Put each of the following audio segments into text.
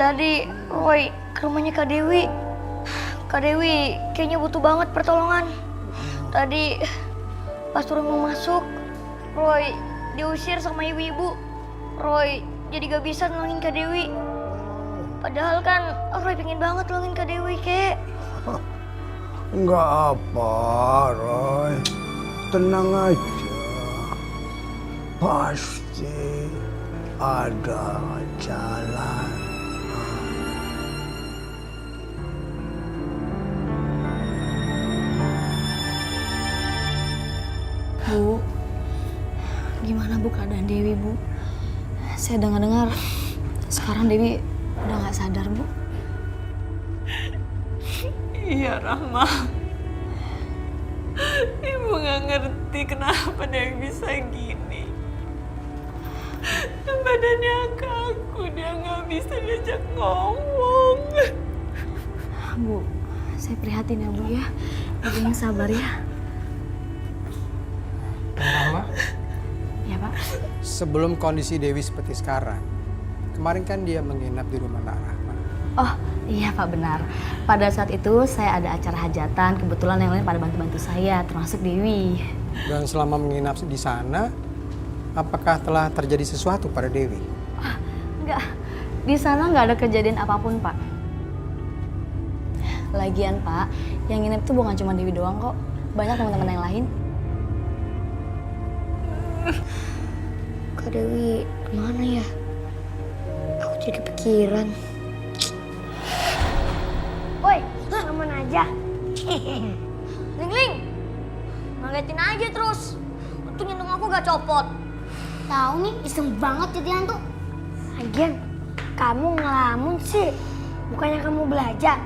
Tadi Roy ke rumahnya Kak Dewi. Kak Dewi kayaknya butuh banget pertolongan. Tadi pas Roy mau masuk, Roy diusir sama ibu-ibu. Roy jadi gak bisa nolongin Kak Dewi. Padahal kan Roy pengen banget nolongin Kak Dewi, Kek. Enggak apa, Roy. Tenang aja. Pasti ada jalan. Bu, gimana Bu keadaan Dewi, Bu? Saya dengar-dengar sekarang Dewi udah nggak sadar, Bu. Iya, Rahma. Ibu nggak ngerti kenapa Dewi bisa gini. Badannya kaku, dia nggak bisa diajak ngomong. Bu, saya prihatin ya, Bu ya. Ibu yang sabar ya. Rahma, Ya, Pak. sebelum kondisi Dewi seperti sekarang, kemarin kan dia menginap di rumah Nak Rahma. Oh, iya Pak, benar. Pada saat itu saya ada acara hajatan, kebetulan yang lain pada bantu-bantu saya, termasuk Dewi. Dan selama menginap di sana, apakah telah terjadi sesuatu pada Dewi? Enggak, di sana nggak ada kejadian apapun, Pak. Lagian, Pak, yang nginep itu bukan cuma Dewi doang kok. Banyak teman-teman yang lain. Kak Dewi kemana ya? Aku jadi kepikiran. Woi, aman aja. Ling, ngagetin aja terus. Untung jantung aku gak copot. Tahu nih, iseng banget jadi hantu. Lagian, kamu ngelamun sih. Bukannya kamu belajar.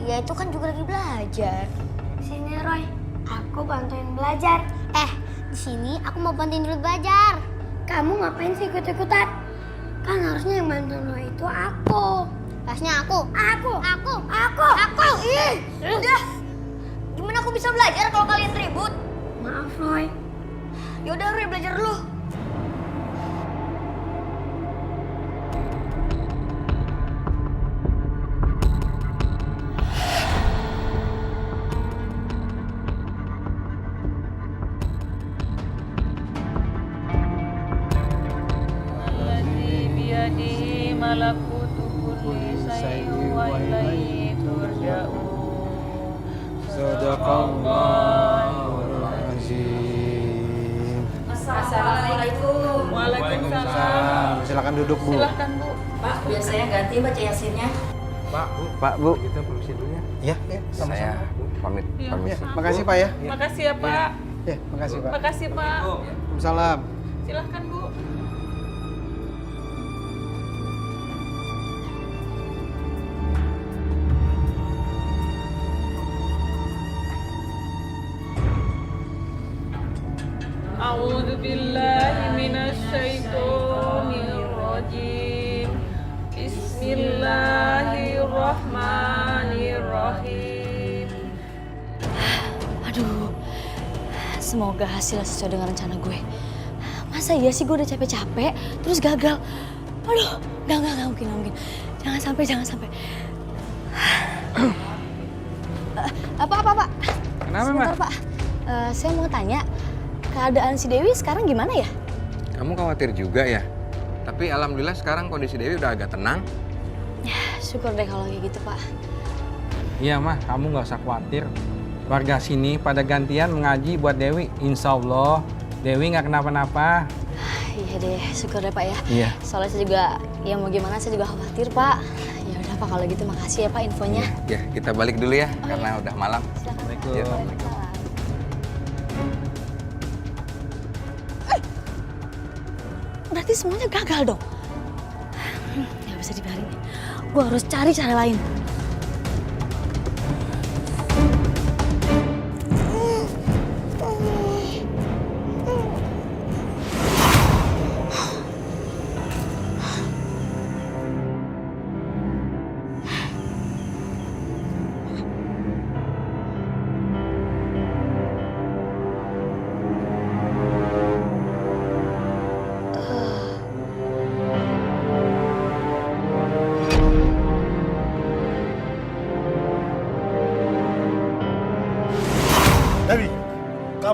Ya itu kan juga lagi belajar. Sini Roy, aku bantuin belajar. Di sini aku mau bantuin dulu belajar. Kamu ngapain sih ikut-ikutan? Kan harusnya yang bantuin lo itu aku. Harusnya aku. Aku. Ih, udah. Gimana aku bisa belajar kalau kalian ribut? Maaf Roy. Yaudah Roy, belajar dulu. Malakutu kulli syai'in wa ilaihi turja'un. Sadaqallahul azim. Assalamualaikum. Waalaikumsalam. Silakan duduk, Bu. Silahkan, Bu. Pak, biasanya ganti baca yasinnya. Pak, Bu. Kita permisi dulu ya. Ya, Saya pamit. Iya, Ya, makasih Pak ya. Makasih ya, Pak. Ya, makasih Pak. Makasih, Pak. Waalaikumsalam. Silahkan, Bu. A'udzu billahi minasy syaithanir rajim. Bismillahirrahmanirrahim. Aduh, semoga hasilnya sesuai dengan rencana gue. Masa iya sih gue udah capek-capek, terus gagal? Aduh, nggak mungkin. Jangan sampai. Apa, Pak? Kenapa, Sebentar, Pak. Saya mau tanya, keadaan si Dewi sekarang gimana ya? Kamu khawatir juga ya? Tapi alhamdulillah sekarang kondisi Dewi udah agak tenang. Ya, syukur deh kalau kayak gitu, Pak. Iya mah, kamu nggak usah khawatir. Warga sini pada gantian mengaji buat Dewi. Insya Allah Dewi nggak kenapa-napa. Iya deh, syukur deh Pak ya. Iya. Soalnya saya juga, ya mau gimana saya juga khawatir Pak. Ya udah Pak, kalau gitu makasih ya Pak infonya. Ya, kita balik dulu ya, karena udah malam. Silakan. Iya. Waalaikumsalam. Berarti semuanya gagal dong. Nggak bisa dibiarin. Gue harus cari cara lain.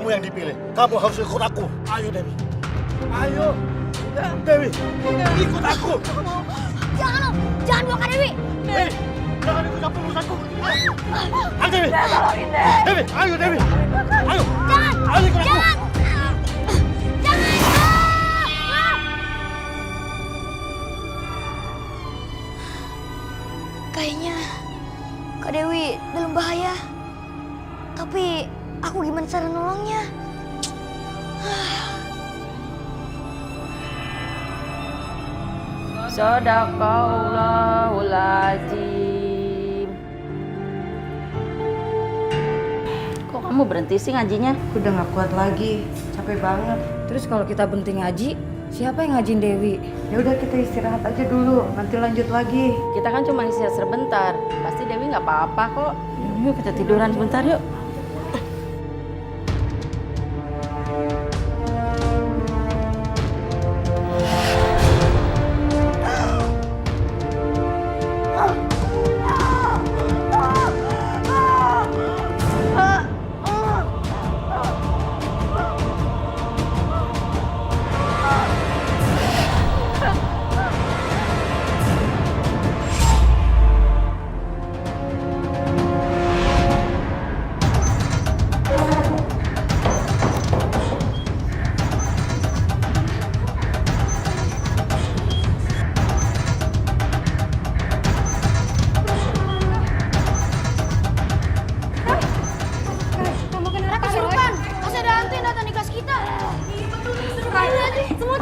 kamu yang dipilih. Kamu harus ikut aku. Ayo Dewi. Ayo. Dewi, ikut aku. Jangan Om, jangan bawa Kak Dewi. Dewi, jangan ikut campur urusanku. Ayo Dewi. Dewi, ayo Dewi. Ayo. Jangan, Ayo ikut aku. jangan. Kayaknya Kak Dewi dalam bahaya. Tapi aku gimana cara nolongnya? Sadaqallahul azim. Kok kamu berhenti sih ngajinya? Aku udah gak kuat lagi, capek banget. Terus kalau kita berhenti ngaji, siapa yang ngajin Dewi? Ya udah kita istirahat aja dulu, nanti lanjut lagi. Kita kan cuma istirahat sebentar. Pasti Dewi nggak apa-apa kok. Yuk kita tiduran sebentar yuk.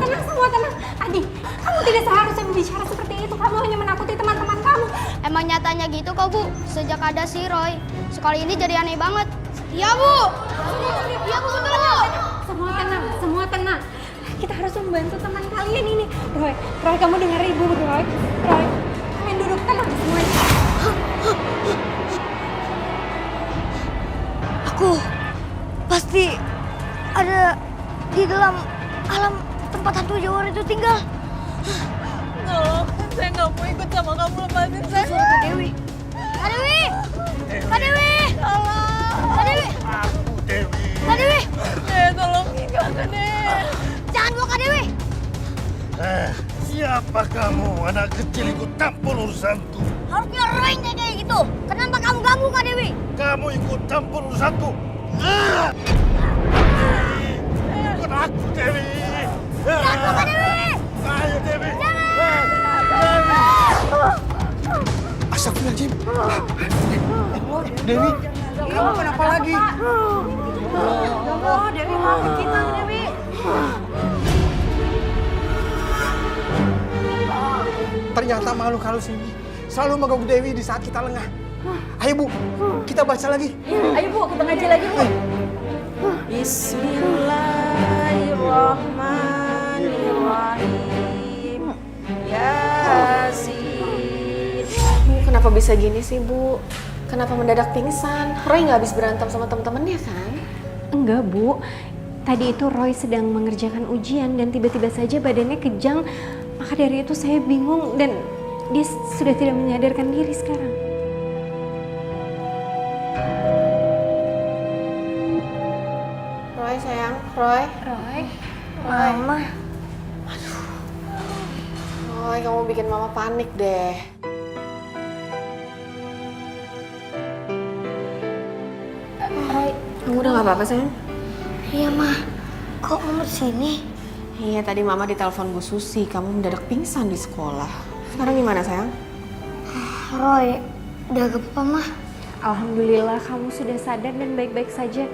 Semua tenang. Adi, kamu tidak seharusnya berbicara seperti itu. Kamu hanya menakuti teman-teman kamu. Emang nyatanya gitu kok, Bu. Sejak ada si Roy, sekali ini jadi aneh banget. Iya, Bu. Iya, Bu, betul, Bu. Semua tenang. Kita harus membantu teman kalian ini. Roy, kamu dengar Ibu, Roy. Kalian duduk tenang semuanya. Aku pasti ada di dalam alam tempat hantu Jawara itu tinggal. Tolong, saya nggak mau ikut sama kamu, lepasin saya. Kak Dewi. Kak Dewi. Kak Dewi. Tolong. Kak Dewi. Aku Dewi. Kak Dewi. Tolongin kakak deh. Jangan bawa Kak Dewi. Siapa kamu? Anak kecil ikut campur urusanku. Harusnya Roy yang kayak gitu. Kenapa kamu ganggu Kak Dewi? Kamu ikut campur urusanku. Ikut aku, Dewi. Jangan bawa Kak Dewi. Ayo, Dewi. Astagfirullahaladzim. Dewi, kamu kenapa lagi? Oh, Dewi maafin kita, Dewi. Ternyata makhluk halus ini selalu mengganggu Dewi di saat kita lengah. Ayo Bu, kita baca lagi. Ayo Bu, kita ngaji lagi Bu. Bismillahirrahmanirrahim. Yasin. Kenapa bisa gini sih, Bu? Kenapa mendadak pingsan? Roy nggak habis berantem sama temen-temennya kan? Enggak, Bu. Tadi itu Roy sedang mengerjakan ujian dan tiba-tiba saja badannya kejang. Maka dari itu saya bingung dan dia sudah tidak menyadarkan diri sekarang. Roy sayang, Roy. Mama. Roy, kamu bikin Mama panik deh. Roy. Kamu udah gak apa-apa sayang? Iya, Ma. Kok Mama sini? Iya, tadi Mama ditelepon Bu Susi, kamu mendadak pingsan di sekolah. Sekarang gimana sayang? Roy, udah gak apa-apa, Ma. Alhamdulillah kamu sudah sadar dan baik-baik saja.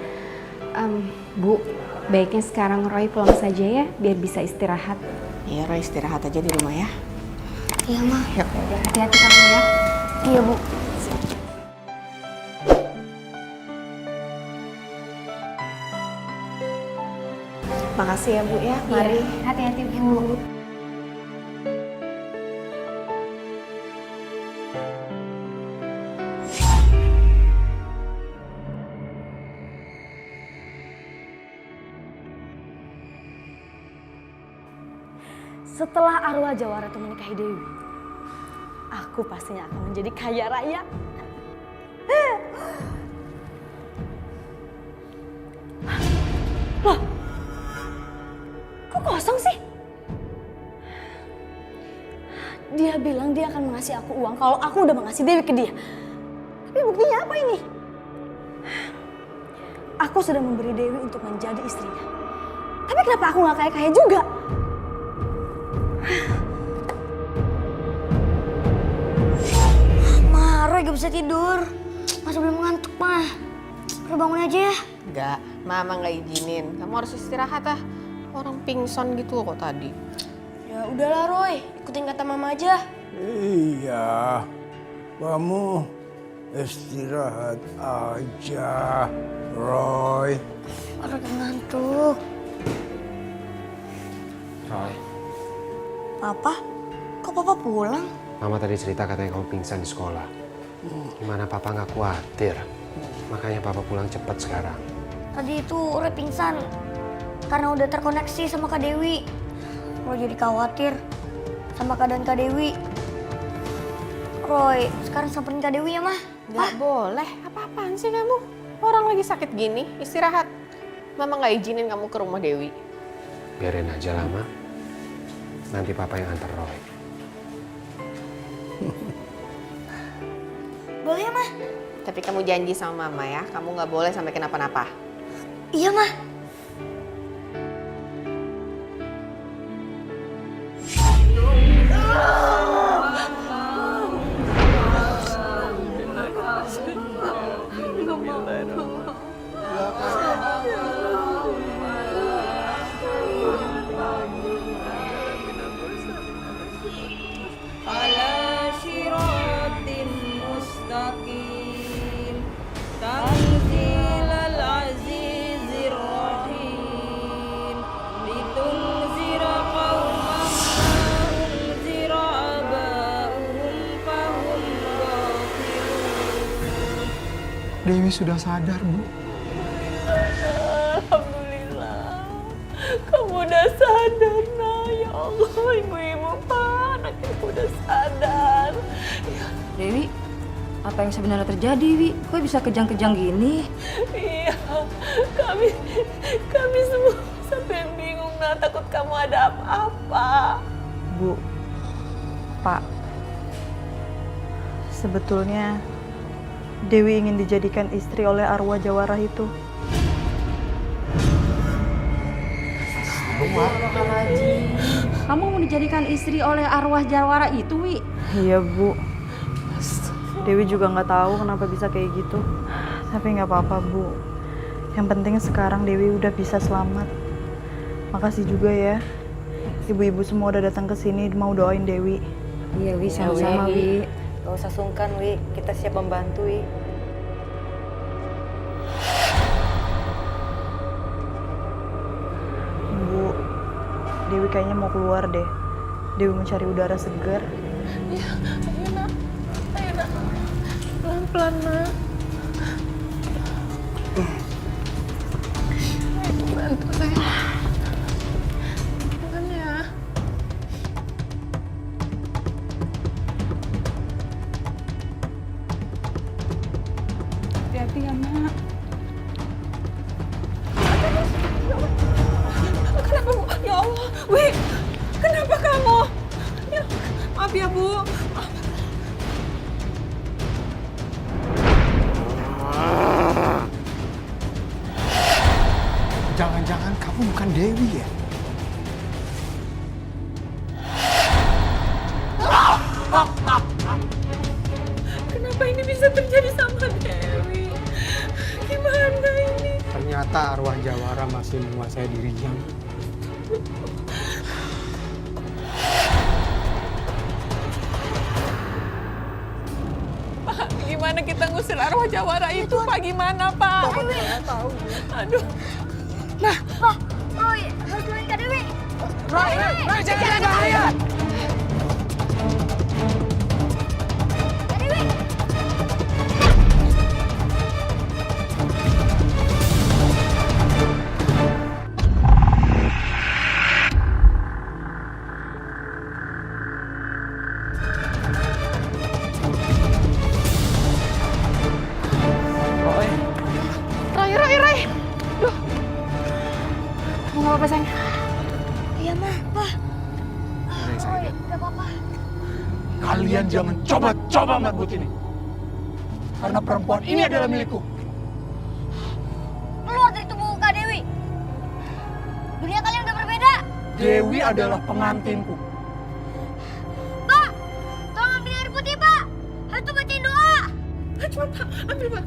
Bu, baiknya sekarang Roy pulang saja ya, biar bisa istirahat. Iya, Roy istirahat aja di rumah ya. Iya, Ma. Yuk, hati-hati kamu ya. Iya, Bu. Makasih ya Bu ya, mari. Hati-hati Bu. Setelah arwah Jawara itu menikahi Dewi, aku pastinya akan menjadi kaya raya. akan mengasih aku uang kalau aku udah mengasih Dewi ke dia. Tapi buktinya apa ini? Aku sudah memberi Dewi untuk menjadi istrinya. Tapi kenapa aku nggak kaya-kaya juga? Ma, Roy gak bisa tidur. Masih belum ngantuk, Ma. Roy bangun aja ya. Enggak, Mama nggak izinin. Kamu harus istirahat ah. Orang pingsan gitu kok tadi. Ya udahlah Roy, ikutin kata Mama aja. Iya, kamu istirahat aja, Roy. Roy ngantuk. Roy, Papa? Kok Papa pulang? Mama tadi cerita katanya kamu pingsan di sekolah. Gimana Papa nggak khawatir? Makanya Papa pulang cepat sekarang. Tadi itu Roy pingsan karena udah terkoneksi sama Kak Dewi. Roy jadi khawatir sama keadaan Kak Dewi. Roy, sekarang samperin Kak Dewi ya, Mah. Nggak boleh. Apa-apaan sih kamu? Orang lagi sakit gini, istirahat. Mama nggak izinin kamu ke rumah Dewi. Biarin aja lah, Ma. Nanti Papa yang antar Roy. Boleh ya, Mah? Tapi kamu janji sama Mama ya, kamu nggak boleh sampai kenapa-napa. Iya, Mah. Dewi sudah sadar, Bu. Alhamdulillah. Kamu udah sadar, Nah. Ya Allah, ibu-ibu, Pak. Anaknya udah sadar. Dewi, apa yang sebenarnya terjadi, Wi? Kok bisa kejang-kejang gini? Iya, kami semua sampai bingung, Nah. Takut kamu ada apa-apa. Bu, Pak, sebetulnya Dewi ingin dijadikan istri oleh arwah Jawara itu. Kamu mau dijadikan istri oleh arwah Jawara itu, Wi? Iya, Bu. Dewi juga nggak tahu kenapa bisa kayak gitu. Tapi nggak apa-apa, Bu. Yang penting sekarang Dewi udah bisa selamat. Makasih juga ya. Ibu-ibu semua udah datang ke sini mau doain Dewi. Iya, Wi, sama-sama, Wi. Gak usah sungkan, Wi. Kita siap membantu, Wi. Bu, Dewi kayaknya mau keluar deh. Dewi mencari udara segar. Ya, ayo, Nak. Ayo, Nak. Pelan-pelan, Nak. Bantu saya. Pelan ya. Hati-hati ya, Mak. Kenapa, Bu? Ya Allah, Wi, kenapa kamu? Ya, maaf ya, Bu. Jangan-jangan kamu bukan Dewi ya? Kenapa ini bisa terjadi sama Dewi? Gimana ini? Ternyata arwah Jawara masih menguasai dirinya. Pak, gimana kita ngusir arwah Jawara itu, Pak? Gimana, Pak? Aduh. Nah, Pak, Roy, harus doain Kak Dewi. Roy, jangan bahaya. Kak Dewi. Roy. Duh. Kamu nggak apa-apa, sayang? Iya, Mah. Wah. Udah, sayang. Roy, gak apa-apa. Kalian jangan coba-coba merebut ini. Karena perempuan ini adalah milikku. Keluar dari tubuh Kak Dewi. Dunia kalian udah berbeda. Dewi adalah pengantinku. Pak, tolong ambil air putih, Pak. Harus bacain doa. Cepat, Pak. Ambil, Pak.